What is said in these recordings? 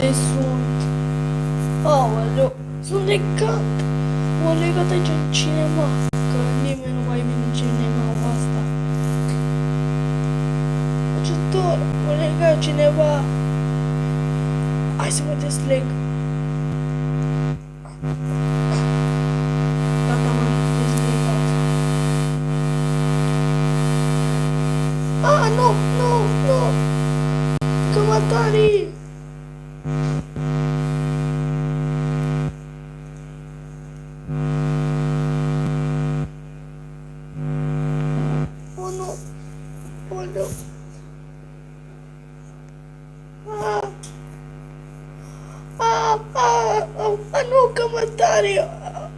unde sunt? Aoleu, sunt legat. M-a legat aici în cinema, că nimeni nu mai vine în cinema asta. Ajutor, m-a legat cineva. Hai să mă desleg. Gata, m-am dezlegat. Nu, nu, nu! Cămătarii! Oh, nu! Oh, nu! Nu, cămătarii!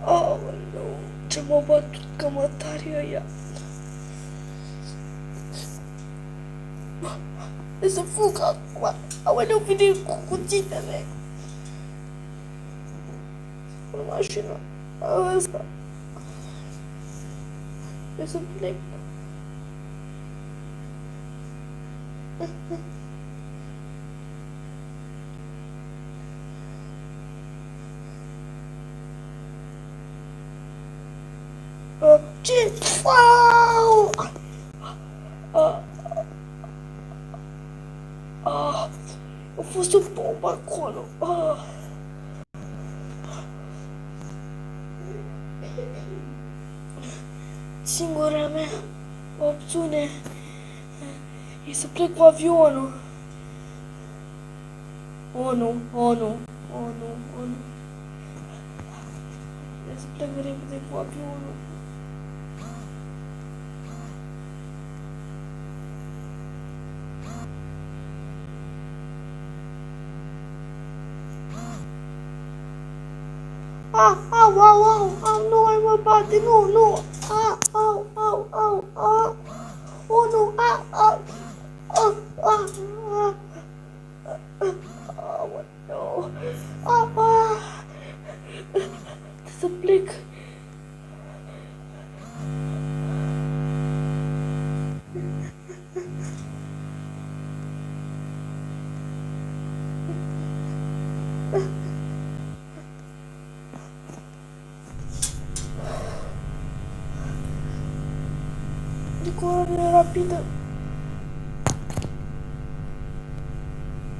Oh, nu! Ce m-au bătut cămătarii ăia! Trebuie să fug acum! Aoleu, vine cu cuțitele! În mașină! Asta! Trebuie să plec! Ce? Wow! A fost o bombă acolo. Singura mea opțiune e să plec cu avionul. Oh, nu, oh, nu, oh, nu, oh, nu. Trebuie să plec repede cu avionul. Au, nu mai mă bate, nu, au, oh, nu, să plec. Decorare rapidă.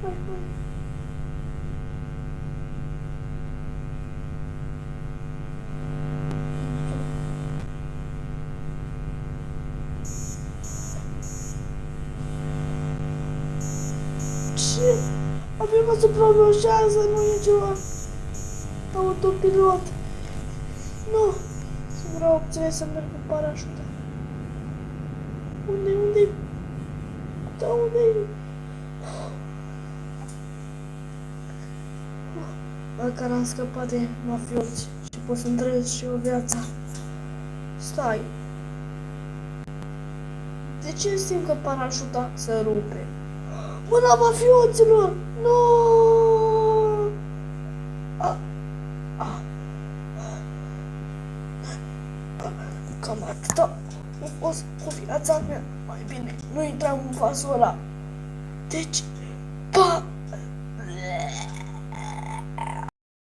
Hai. Ce? Abia mă supraviețuiează, nu e ceva. Autopilot. Nu. Singura opțiune să merg cu parașută. Unde? Da, unde-i? Măcar am scăpat de mafioți și pot să-mi trăiesc și o viață. Stai. De ce simt că parașuta se rupe? Mâna mafioților! Nu! Cam atâta a fost cu viața mea. Mai bine, nu intram în vasul ăla. Deci,